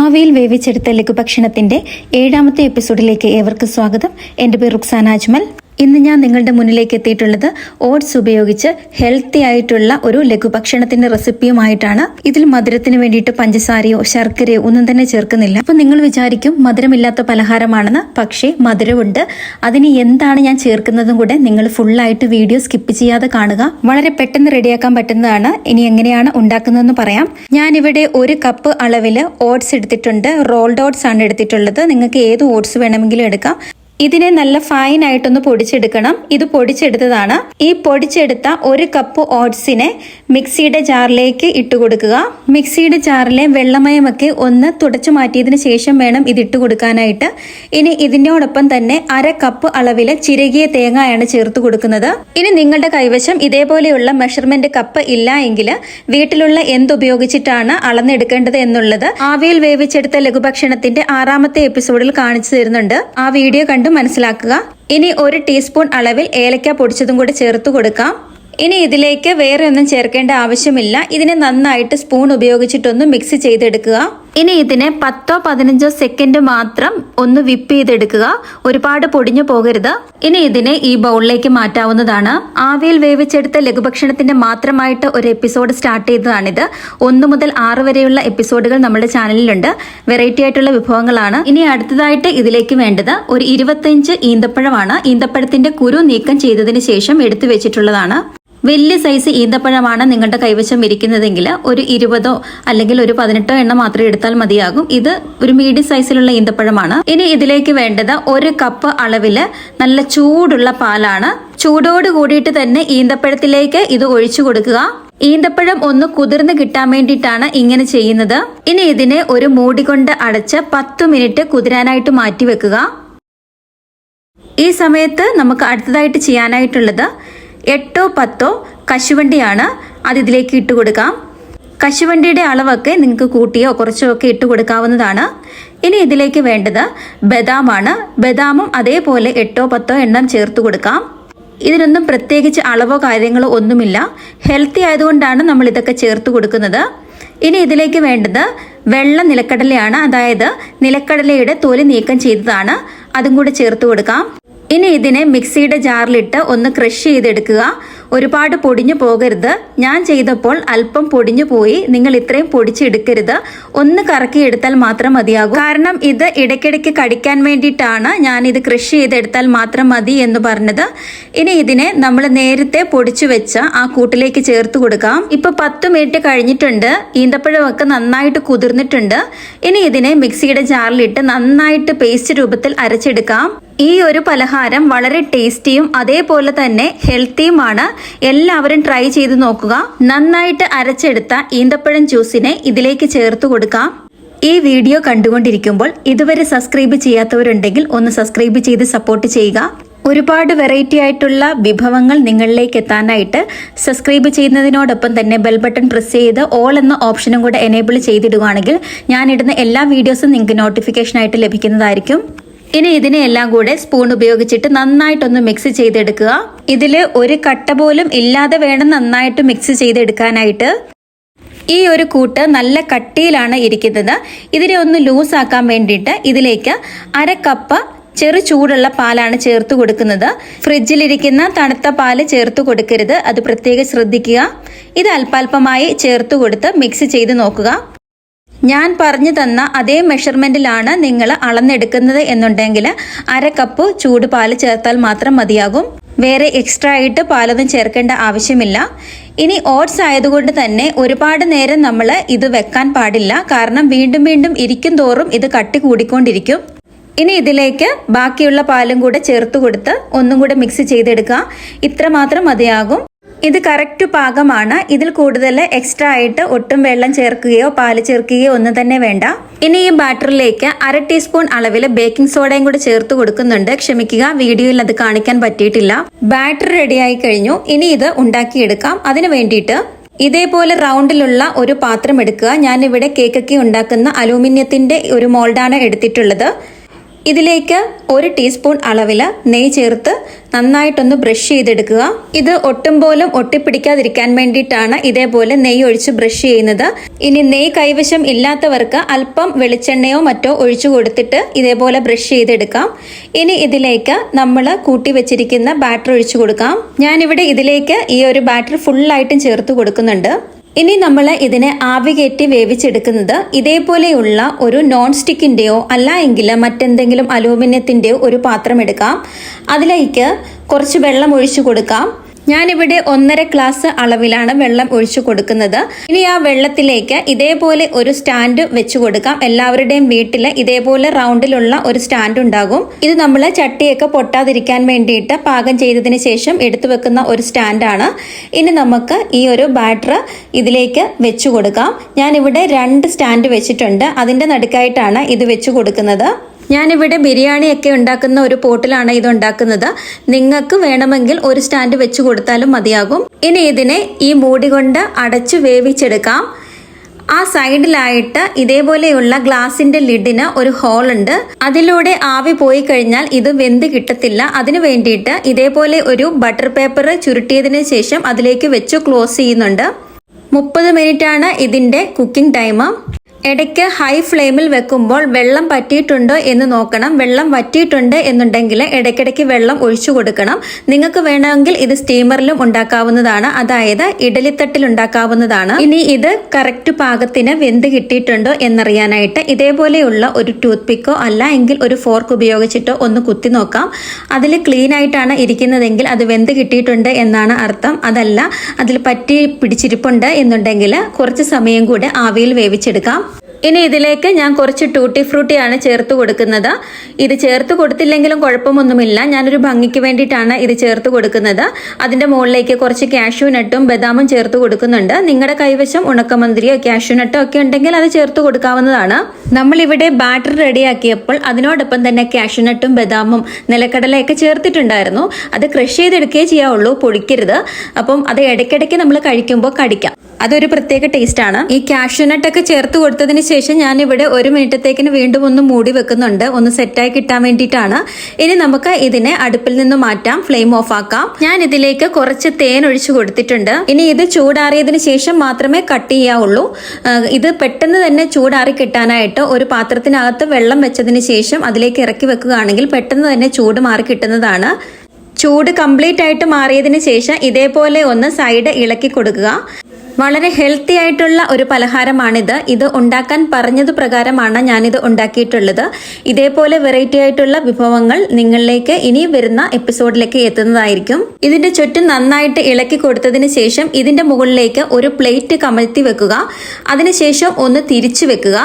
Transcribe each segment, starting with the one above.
ആവിയിൽ വേവിച്ചെടുത്ത ലഘുഭക്ഷണത്തിന്റെ 7ാമത്തെ എപ്പിസോഡിലേക്ക് ഏവർക്കും സ്വാഗതം. എൻ്റെ പേര് റുക്സാന അജ്മൽ. ഇന്ന് ഞാൻ നിങ്ങളുടെ മുന്നിലേക്ക് എത്തിയിട്ടുള്ളത് ഓട്സ് ഉപയോഗിച്ച് ഹെൽത്തി ആയിട്ടുള്ള ഒരു ലഘുഭക്ഷണത്തിന്റെ റെസിപ്പിയുമായിട്ടാണ്. ഇതിൽ മധുരത്തിന് വേണ്ടിയിട്ട് പഞ്ചസാരയോ ശർക്കരയോ ഒന്നും തന്നെ ചേർക്കുന്നില്ല. അപ്പൊ നിങ്ങൾ വിചാരിക്കും മധുരമില്ലാത്ത പലഹാരമാണെന്ന്. പക്ഷേ മധുരമുണ്ട്. അതിന് എന്താണ് ഞാൻ ചേർക്കുന്നതും കൂടെ നിങ്ങൾ ഫുള്ളായിട്ട് വീഡിയോ സ്കിപ്പ് ചെയ്യാതെ കാണുക. വളരെ പെട്ടെന്ന് റെഡിയാക്കാൻ പറ്റുന്നതാണ്. ഇനി എങ്ങനെയാണ് ഉണ്ടാക്കുന്നതെന്ന് പറയാം. ഞാനിവിടെ 1 കപ്പ് അളവിൽ ഓട്സ് എടുത്തിട്ടുണ്ട്. റോൾഡ് ഓട്സ് ആണ് എടുത്തിട്ടുള്ളത്. നിങ്ങൾക്ക് ഏത് ഓട്സ് വേണമെങ്കിലും എടുക്കാം. ഇതിനെ നല്ല ഫൈൻ ആയിട്ടൊന്ന് പൊടിച്ചെടുക്കണം. ഇത് പൊടിച്ചെടുത്തതാണ്. ഈ പൊടിച്ചെടുത്ത 1 കപ്പ് ഓട്സിനെ മിക്സിയുടെ ജാറിലേക്ക് ഇട്ട് കൊടുക്കുക. മിക്സിയുടെ ജാറിലെ വെള്ളമയമൊക്കെ ഒന്ന് തുടച്ചു മാറ്റിയതിന് ശേഷം വേണം ഇത് ഇട്ട് കൊടുക്കാനായിട്ട്. ഇനി ഇതിനോടൊപ്പം തന്നെ 1/2 കപ്പ് അളവിൽ ചിരകിയ തേങ്ങയാണ് ചേർത്ത് കൊടുക്കുന്നത്. ഇനി നിങ്ങളുടെ കൈവശം ഇതേപോലെയുള്ള മെഷർമെന്റ് കപ്പ് ഇല്ല എങ്കിൽ വീട്ടിലുള്ള എന്തുപയോഗിച്ചിട്ടാണ് അളന്നെടുക്കേണ്ടത് എന്നുള്ളത് ആവിയിൽ വേവിച്ചെടുത്ത ലഘുഭക്ഷണത്തിന്റെ 6ാമത്തെ എപ്പിസോഡിൽ കാണിച്ചു തരുന്നുണ്ട്. ആ വീഡിയോ കണ്ട് മനസ്സിലാക്കുക. ഇനി 1 ടീസ്പൂൺ അളവിൽ ഏലക്ക പൊടിച്ചതും കൂടെ ചേർത്ത് കൊടുക്കാം. ഇനി ഇതിലേക്ക് വേറെ ഒന്നും ചേർക്കേണ്ട ആവശ്യമില്ല. ഇതിനെ നന്നായിട്ട് സ്പൂൺ ഉപയോഗിച്ചിട്ടൊന്ന് മിക്സ് ചെയ്തെടുക്കുക. ഇനി ഇതിനെ 10-15 സെക്കൻഡ് മാത്രം ഒന്ന് വിപ്പ് ചെയ്തെടുക്കുക. ഒരുപാട് പൊടിഞ്ഞു പോകരുത്. ഇനി ഇതിനെ ഈ ബൗളിലേക്ക് മാറ്റാവുന്നതാണ്. ആവിയിൽ വേവിച്ചെടുത്ത ലഘുഭക്ഷണത്തിന്റെ മാത്രമായിട്ട് ഒരു എപ്പിസോഡ് സ്റ്റാർട്ട് ചെയ്തതാണിത്. 1 മുതൽ 6 വരെയുള്ള എപ്പിസോഡുകൾ നമ്മുടെ ചാനലിലുണ്ട്. വെറൈറ്റി ആയിട്ടുള്ള വിഭവങ്ങളാണ്. ഇനി അടുത്തതായിട്ട് ഇതിലേക്ക് വേണ്ടത് ഒരു 25 ഈന്തപ്പഴമാണ്. ഈന്തപ്പഴത്തിന്റെ കുരു നീക്കം ചെയ്തതിന് ശേഷം എടുത്തു വെച്ചിട്ടുള്ളതാണ്. വലിയ സൈസ് ഈന്തപ്പഴമാണ് നിങ്ങളുടെ കൈവശം ഇരിക്കുന്നതെങ്കിൽ ഒരു 20 അല്ലെങ്കിൽ ഒരു 18 എണ്ണം മാത്രം എടുത്താൽ മതിയാകും. ഇത് ഒരു മീഡിയം സൈസിലുള്ള ഈന്തപ്പഴമാണ്. ഇനി ഇതിലേക്ക് വേണ്ടത് 1 കപ്പ് അളവില് നല്ല ചൂടുള്ള പാലാണ്. ചൂടോട് കൂടിയിട്ട് തന്നെ ഈന്തപ്പഴത്തിലേക്ക് ഇത് ഒഴിച്ചു കൊടുക്കുക. ഈന്തപ്പഴം ഒന്ന് കുതിർന്ന് കിട്ടാൻ വേണ്ടിയിട്ടാണ് ഇങ്ങനെ ചെയ്യുന്നത്. ഇനി ഇതിനെ ഒരു മൂടി കൊണ്ട് അടച്ച് 10 മിനിറ്റ് കുതിരാനായിട്ട് മാറ്റി വെക്കുക. ഈ സമയത്ത് നമുക്ക് അടുത്തതായിട്ട് ചെയ്യാനായിട്ടുള്ളത് 8-10 കശുവണ്ടിയാണ്. അത് ഇതിലേക്ക് ഇട്ട് കൊടുക്കാം. കശുവണ്ടിയുടെ അളവൊക്കെ നിങ്ങൾക്ക് കൂട്ടിയോ കുറച്ചോ ഒക്കെ ഇട്ട് കൊടുക്കാവുന്നതാണ്. ഇനി ഇതിലേക്ക് വേണ്ടത് ബദാമാണ്. ബദാമും അതേപോലെ 8-10 എണ്ണം ചേർത്ത് കൊടുക്കാം. ഇതിനൊന്നും പ്രത്യേകിച്ച് അളവോ കാര്യങ്ങളോ ഒന്നുമില്ല. ഹെൽത്തി ആയതുകൊണ്ടാണ് നമ്മൾ ഇതൊക്കെ ചേർത്ത് കൊടുക്കുന്നത്. ഇനി ഇതിലേക്ക് വേണ്ടത് വെള്ള നിലക്കടലയാണ്. അതായത് നിലക്കടലയുടെ തൊലി നീക്കം ചെയ്തതാണ്. അതും കൂടെ ചേർത്ത് കൊടുക്കാം. ഇനി ഇതിനെ മിക്സിയുടെ ജാറിലിട്ട് ഒന്ന് ക്രഷ് ചെയ്തെടുക്കുക. ഒരുപാട് പൊടിഞ്ഞു പോകരുത്. ഞാൻ ചെയ്തപ്പോൾ അല്പം പൊടിഞ്ഞു പോയി. നിങ്ങൾ ഇത്രയും പൊടിച്ചെടുക്കരുത്. ഒന്ന് കറക്കിയെടുത്താൽ മാത്രം മതിയാകും. കാരണം ഇത് ഇടയ്ക്കിടയ്ക്ക് കടിക്കാൻ വേണ്ടിയിട്ടാണ് ഞാൻ ഇത് ക്രഷ് ചെയ്തെടുത്താൽ മാത്രം മതി എന്ന് പറഞ്ഞത്. ഇനി ഇതിനെ നമ്മൾ നേരത്തെ പൊടിച്ചു വെച്ച ആ കൂട്ടിലേക്ക് ചേർത്ത് കൊടുക്കാം. ഇപ്പൊ 10 മിനിറ്റ് കഴിഞ്ഞിട്ടുണ്ട്. ഈന്തപ്പഴമൊക്കെ നന്നായിട്ട് കുതിർന്നിട്ടുണ്ട്. ഇനി ഇതിനെ മിക്സിയുടെ ജാറിലിട്ട് നന്നായിട്ട് പേസ്റ്റ് രൂപത്തിൽ അരച്ചെടുക്കാം. ഈ ഒരു പലഹാരം വളരെ ടേസ്റ്റിയും അതേപോലെ തന്നെ ഹെൽത്തിയുമാണ്. എല്ലാവരും ട്രൈ ചെയ്ത് നോക്കുക. നന്നായിട്ട് അരച്ചെടുത്ത ഈന്തപ്പഴം ജ്യൂസിനെ ഇതിലേക്ക് ചേർത്ത് കൊടുക്കാം. ഈ വീഡിയോ കണ്ടുകൊണ്ടിരിക്കുമ്പോൾ ഇതുവരെ സബ്സ്ക്രൈബ് ചെയ്യാത്തവരുണ്ടെങ്കിൽ ഒന്ന് സബ്സ്ക്രൈബ് ചെയ്ത് സപ്പോർട്ട് ചെയ്യുക. ഒരുപാട് വെറൈറ്റി ആയിട്ടുള്ള വിഭവങ്ങൾ നിങ്ങളിലേക്ക് എത്താനായിട്ട് സബ്സ്ക്രൈബ് ചെയ്യുന്നതിനോടൊപ്പം തന്നെ ബെൽ ബട്ടൺ പ്രസ് ചെയ്ത് ഓൾ എന്ന ഓപ്ഷനും കൂടെ എനേബിൾ ചെയ്തിടുകയാണെങ്കിൽ ഞാനിടുന്ന എല്ലാ വീഡിയോസും നിങ്ങൾക്ക് നോട്ടിഫിക്കേഷനായിട്ട് ലഭിക്കുന്നതായിരിക്കും. ഇനി ഇതിനെ എല്ലാം കൂടെ സ്പൂൺ ഉപയോഗിച്ചിട്ട് നന്നായിട്ടൊന്ന് മിക്സ് ചെയ്തെടുക്കുക. ഇതില് ഒരു കട്ട പോലും ഇല്ലാതെ വേണം നന്നായിട്ട് മിക്സ് ചെയ്തെടുക്കാനായിട്ട്. ഈ ഒരു കൂട്ട് നല്ല കട്ടിയിലാണ് ഇരിക്കുന്നത്. ഇതിനെ ഒന്ന് ലൂസ് ആക്കാൻ വേണ്ടിയിട്ട് ഇതിലേക്ക് 1/2 കപ്പ് ചെറു ചൂടുള്ള പാലാണ് ചേർത്ത് കൊടുക്കുന്നത്. ഫ്രിഡ്ജിലിരിക്കുന്ന തണുത്ത പാല് ചേർത്ത് കൊടുക്കരുത്. അത് പ്രത്യേകം ശ്രദ്ധിക്കുക. ഇത് അല്പാൽപമായി ചേർത്ത് കൊടുത്ത് മിക്സ് ചെയ്ത് നോക്കുക. ഞാൻ പറഞ്ഞു തന്ന അതേ മെഷർമെന്റിലാണ് നിങ്ങൾ അളന്നെടുക്കുന്നത് എന്നുണ്ടെങ്കിൽ 1/2 കപ്പ് ചൂട് പാല് ചേർത്താൽ മാത്രം മതിയാകും. വേറെ എക്സ്ട്രാ ആയിട്ട് പാലൊന്നും ചേർക്കേണ്ട ആവശ്യമില്ല. ഇനി ഓട്സ് ആയതുകൊണ്ട് തന്നെ ഒരുപാട് നേരം നമ്മൾ ഇത് വെക്കാൻ പാടില്ല. കാരണം വീണ്ടും വീണ്ടും ഇരിക്കും തോറും ഇത് കട്ടി കൂടിക്കൊണ്ടിരിക്കും. ഇനി ഇതിലേക്ക് ബാക്കിയുള്ള പാലും കൂടെ ചേർത്ത് കൊടുത്ത് ഒന്നും കൂടെ മിക്സ് ചെയ്തെടുക്കുക. ഇത്ര മാത്രം മതിയാകും. ഇത് കറക്റ്റ് പാകമാണ്. ഇതിൽ കൂടുതൽ എക്സ്ട്രാ ആയിട്ട് ഒട്ടും വെള്ളം ചേർക്കുകയോ പാല് ചേർക്കുകയോ ഒന്നും തന്നെ വേണ്ട. ഇനി ഈ ബാറ്ററിലേക്ക് 1/2 ടീസ്പൂൺ അളവിൽ ബേക്കിംഗ് സോഡയും കൂടി ചേർത്ത് കൊടുക്കുന്നുണ്ട്. ക്ഷമിക്കുക, വീഡിയോയിൽ അത് കാണിക്കാൻ പറ്റിയിട്ടില്ല. ബാറ്റർ റെഡിയായി കഴിഞ്ഞു. ഇനി ഇത് ഉണ്ടാക്കിയെടുക്കാം. അതിനു വേണ്ടിയിട്ട് ഇതേപോലെ റൗണ്ടിലുള്ള ഒരു പാത്രം എടുക്കുക. ഞാനിവിടെ കേക്കൊക്കെ ഉണ്ടാക്കുന്ന അലൂമിനിയത്തിന്റെ ഒരു മോൾഡാണ് എടുത്തിട്ടുള്ളത്. ഇതിലേക്ക് 1 ടീസ്പൂൺ അളവിൽ നെയ്യ് ചേർത്ത് നന്നായിട്ടൊന്ന് ബ്രഷ് ചെയ്തെടുക്കുക. ഇത് ഒട്ടും പോലും ഒട്ടിപ്പിടിക്കാതിരിക്കാൻ വേണ്ടിയിട്ടാണ് ഇതേപോലെ നെയ്യ് ഒഴിച്ച് ബ്രഷ് ചെയ്യുന്നത്. ഇനി നെയ്യ് കൈവശം ഇല്ലാത്തവർക്ക് അല്പം വെളിച്ചെണ്ണയോ മറ്റോ ഒഴിച്ചു കൊടുത്തിട്ട് ഇതേപോലെ ബ്രഷ് ചെയ്തെടുക്കാം. ഇനി ഇതിലേക്ക് നമ്മൾ കൂട്ടി വെച്ചിരിക്കുന്ന ബാറ്റർ ഒഴിച്ചു കൊടുക്കാം. ഞാനിവിടെ ഇതിലേക്ക് ഈ ഒരു ബാറ്റർ ഫുള്ളായിട്ടും ചേർത്ത് കൊടുക്കുന്നുണ്ട്. ഇനി നമ്മൾ ഇതിനെ ആവി കയറ്റി വേവിച്ചെടുക്കുന്നത് ഇതേപോലെയുള്ള ഒരു നോൺ സ്റ്റിക്കിൻ്റെയോ അല്ല എങ്കിൽ മറ്റെന്തെങ്കിലും അലൂമിനിയത്തിൻ്റെയോ ഒരു പാത്രം എടുക്കാം. അതിലേക്ക് കുറച്ച് വെള്ളം ഒഴിച്ചു കൊടുക്കാം. ഞാനിവിടെ 1.5 ഗ്ലാസ് അളവിലാണ് വെള്ളം ഒഴിച്ചു കൊടുക്കുന്നത്. ഇനി ആ വെള്ളത്തിലേക്ക് ഇതേപോലെ ഒരു സ്റ്റാൻഡ് വെച്ചു കൊടുക്കാം. എല്ലാവരുടെയും വീട്ടിൽ ഇതേപോലെ റൗണ്ടിലുള്ള ഒരു സ്റ്റാൻഡ് ഉണ്ടാകും. ഇത് നമ്മൾ ചട്ടിയൊക്കെ പൊട്ടാതിരിക്കാൻ വേണ്ടിയിട്ട് പാകം ചെയ്തതിന് ശേഷം എടുത്തു വെക്കുന്ന ഒരു സ്റ്റാൻഡാണ്. ഇനി നമുക്ക് ഈ ഒരു ബാറ്റർ ഇതിലേക്ക് വെച്ചു കൊടുക്കാം. ഞാനിവിടെ 2 സ്റ്റാൻഡ് വെച്ചിട്ടുണ്ട്. അതിൻ്റെ നടുക്കായിട്ടാണ് ഇത് വെച്ചു കൊടുക്കുന്നത്. ഞാനിവിടെ ബിരിയാണിയൊക്കെ ഉണ്ടാക്കുന്ന ഒരു പോട്ടിലാണ് ഇത് ഉണ്ടാക്കുന്നത്. നിങ്ങൾക്ക് വേണമെങ്കിൽ ഒരു സ്റ്റാൻഡ് വെച്ച് കൊടുത്താലും മതിയാകും. ഇനി ഇതിനെ ഈ മൂടി കൊണ്ട് അടച്ചു വേവിച്ചെടുക്കാം. ആ സൈഡിലായിട്ട് ഇതേപോലെയുള്ള ഗ്ലാസിന്റെ ലിഡിന് ഒരു ഹോൾ ഉണ്ട്. അതിലൂടെ ആവി പോയി കഴിഞ്ഞാൽ ഇത് വെന്ത് കിട്ടത്തില്ല. അതിനു വേണ്ടിയിട്ട് ഇതേപോലെ ഒരു ബട്ടർ പേപ്പർ ചുരുട്ടിയതിന് ശേഷം അതിലേക്ക് വെച്ച് ക്ലോസ് ചെയ്യുന്നുണ്ട്. 30 മിനിറ്റ് ആണ് ഇതിന്റെ കുക്കിംഗ് ടൈം. ഇടയ്ക്ക് ഹൈ ഫ്ലെയിമിൽ വെക്കുമ്പോൾ വെള്ളം പറ്റിയിട്ടുണ്ടോ എന്ന് നോക്കണം. വെള്ളം വറ്റിയിട്ടുണ്ട് എന്നുണ്ടെങ്കിൽ ഇടയ്ക്കിടയ്ക്ക് വെള്ളം ഒഴിച്ചു കൊടുക്കണം. നിങ്ങൾക്ക് വേണമെങ്കിൽ ഇത് സ്റ്റീമറിലും ഉണ്ടാക്കാവുന്നതാണ്, അതായത് ഇഡലിത്തട്ടിൽ ഉണ്ടാക്കാവുന്നതാണ്. ഇനി ഇത് കറക്റ്റ് പാകത്തിന് വെന്ത് കിട്ടിയിട്ടുണ്ടോ എന്നറിയാനായിട്ട് ഇതേപോലെയുള്ള ഒരു ടൂത്ത് പിക്കോ അല്ല എങ്കിൽ ഒരു ഫോർക്ക് ഉപയോഗിച്ചിട്ടോ ഒന്ന് കുത്തി നോക്കാം. അതിൽ ക്ലീൻ ആയിട്ടാണ് ഇരിക്കുന്നതെങ്കിൽ അത് വെന്ത് കിട്ടിയിട്ടുണ്ട് എന്നാണ് അർത്ഥം. അതല്ല അതിൽ പറ്റി പിടിച്ചിരിപ്പുണ്ട് എന്നുണ്ടെങ്കിൽ കുറച്ച് സമയം കൂടെ ആവിയിൽ വേവിച്ചെടുക്കാം. ഇനി ഇതിലേക്ക് ഞാൻ കുറച്ച് ടൂട്ടി ഫ്രൂട്ടിയാണ് ചേർത്ത് കൊടുക്കുന്നത്. ഇത് ചേർത്ത് കൊടുത്തില്ലെങ്കിലും കുഴപ്പമൊന്നുമില്ല. ഞാനൊരു ഭംഗിക്ക് വേണ്ടിയിട്ടാണ് ഇത് ചേർത്ത് കൊടുക്കുന്നത്. അതിൻ്റെ മുകളിലേക്ക് കുറച്ച് കാഷ്യൂ നട്ടും ബദാമും ചേർത്ത് കൊടുക്കുന്നുണ്ട്. നിങ്ങളുടെ കൈവശം ഉണക്കമന്തിരിയോ കാഷ്യൂ നട്ടോ ഒക്കെ ഉണ്ടെങ്കിൽ അത് ചേർത്ത് കൊടുക്കാവുന്നതാണ്. നമ്മളിവിടെ ബാറ്റർ റെഡിയാക്കിയപ്പോൾ അതിനോടൊപ്പം തന്നെ കാഷ്യൂ നട്ടും ബദാമും നിലക്കടലയൊക്കെ ചേർത്തിട്ടുണ്ടായിരുന്നു. അത് ക്രഷ് ചെയ്തെടുക്കുകയേ ചെയ്യാവുള്ളൂ, പൊടിക്കരുത്. അപ്പം അത് ഇടയ്ക്കിടയ്ക്ക് നമ്മൾ കഴിക്കുമ്പോൾ കടിക്കാം. അതൊരു പ്രത്യേക ടേസ്റ്റ് ആണ്. ഈ കാഷ്യൂ നട്ടൊക്കെ ചേർത്ത് കൊടുത്തതിന് ശേഷം ഞാനിവിടെ 1 മിനിറ്റത്തേക്കിന് വീണ്ടും ഒന്ന് മൂടി വെക്കുന്നുണ്ട്, ഒന്ന് സെറ്റായി കിട്ടാൻ വേണ്ടിയിട്ടാണ്. ഇനി നമുക്ക് ഇതിനെ അടുപ്പിൽ നിന്ന് മാറ്റാം, ഫ്ലെയിം ഓഫ് ആക്കാം. ഞാൻ ഇതിലേക്ക് കുറച്ച് തേൻ ഒഴിച്ചു കൊടുത്തിട്ടുണ്ട്. ഇനി ഇത് ചൂടാറിയതിന് ശേഷം മാത്രമേ കട്ട് ചെയ്യാവുള്ളൂ. ഇത് പെട്ടെന്ന് തന്നെ ചൂടാറി കിട്ടാനായിട്ട് ഒരു പാത്രത്തിനകത്ത് വെള്ളം വെച്ചതിന് ശേഷം അതിലേക്ക് ഇറക്കി വെക്കുകയാണെങ്കിൽ പെട്ടെന്ന് തന്നെ ചൂട് മാറി കിട്ടുന്നതാണ്. ചൂട് കംപ്ലീറ്റ് ആയിട്ട് മാറിയതിന് ശേഷം ഇതേപോലെ ഒന്ന് സൈഡ് ഇളക്കി കൊടുക്കുക. വളരെ ഹെൽത്തി ആയിട്ടുള്ള ഒരു പലഹാരമാണിത്. ഇത് ഉണ്ടാക്കാൻ പറഞ്ഞത് പ്രകാരമാണ് ഞാനിത് ഉണ്ടാക്കിയിട്ടുള്ളത്. ഇതേപോലെ വെറൈറ്റി ആയിട്ടുള്ള വിഭവങ്ങൾ നിങ്ങളിലേക്ക് ഇനി വരുന്ന എപ്പിസോഡിലേക്ക് എത്തുന്നതായിരിക്കും. ഇതിന്റെ ചുറ്റും നന്നായിട്ട് ഇളക്കി കൊടുത്തതിന് ശേഷം ഇതിന്റെ മുകളിലേക്ക് ഒരു പ്ലേറ്റ് കമഴ്ത്തി വെക്കുക. അതിനുശേഷം ഒന്ന് തിരിച്ചു വെക്കുക.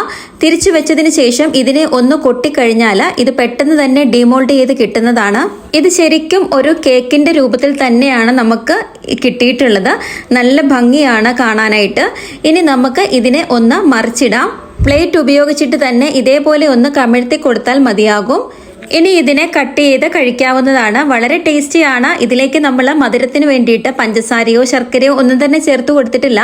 തിരിച്ചു വെച്ചതിന് ശേഷം ഇതിനെ ഒന്ന് കൊട്ടിക്കഴിഞ്ഞാൽ ഇത് പെട്ടെന്ന് തന്നെ ഡിമോൾഡ് ചെയ്ത് കിട്ടുന്നതാണ്. ഇത് ശരിക്കും ഒരു കേക്കിന്റെ രൂപത്തിൽ തന്നെയാണ് നമുക്ക് കിട്ടിയിട്ടുള്ളത്. നല്ല ഭംഗിയാണ് കാണാനായിട്ട്. ഇനി നമുക്ക് ഇതിനെ ഒന്ന് മറിച്ചിടാം. പ്ലേറ്റ് ഉപയോഗിച്ചിട്ട് തന്നെ ഇതേപോലെ ഒന്ന് കമിഴ്ത്തി കൊടുത്താൽ മതിയാകും. ഇനി ഇതിനെ കട്ട് ചെയ്ത് കഴിക്കാവുന്നതാണ്. വളരെ ടേസ്റ്റിയാണ്. ഇതിലേക്ക് നമ്മൾ മധുരത്തിന് വേണ്ടിയിട്ട് പഞ്ചസാരയോ ശർക്കരയോ ഒന്നും തന്നെ ചേർത്ത് കൊടുത്തിട്ടില്ല.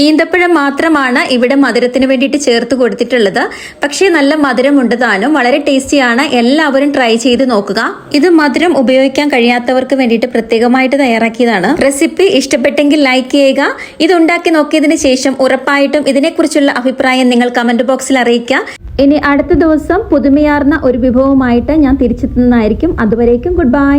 ഈന്തപ്പഴം മാത്രമാണ് ഇവിടെ മധുരത്തിന് വേണ്ടിയിട്ട് ചേർത്ത് കൊടുത്തിട്ടുള്ളത്. പക്ഷേ നല്ല മധുരമുണ്ട് താനും. വളരെ ടേസ്റ്റിയാണ്. എല്ലാവരും ട്രൈ ചെയ്ത് നോക്കുക. ഇത് മധുരം ഉപയോഗിക്കാൻ കഴിയാത്തവർക്ക് വേണ്ടിയിട്ട് പ്രത്യേകമായിട്ട് തയ്യാറാക്കിയതാണ്. റെസിപ്പി ഇഷ്ടപ്പെട്ടെങ്കിൽ ലൈക്ക് ചെയ്യുക. ഇത് ഉണ്ടാക്കി നോക്കിയതിന് ശേഷം ഉറപ്പായിട്ടും ഇതിനെക്കുറിച്ചുള്ള അഭിപ്രായം നിങ്ങൾ കമന്റ് ബോക്സിൽ അറിയിക്കുക. ഇനി അടുത്ത ദിവസം പുതുമയാർന്ന ഒരു വിഭവമായിട്ട് ഞാൻ തിരിച്ചെത്തുന്നതായിരിക്കും. അതുവരേക്കും ഗുഡ് ബൈ.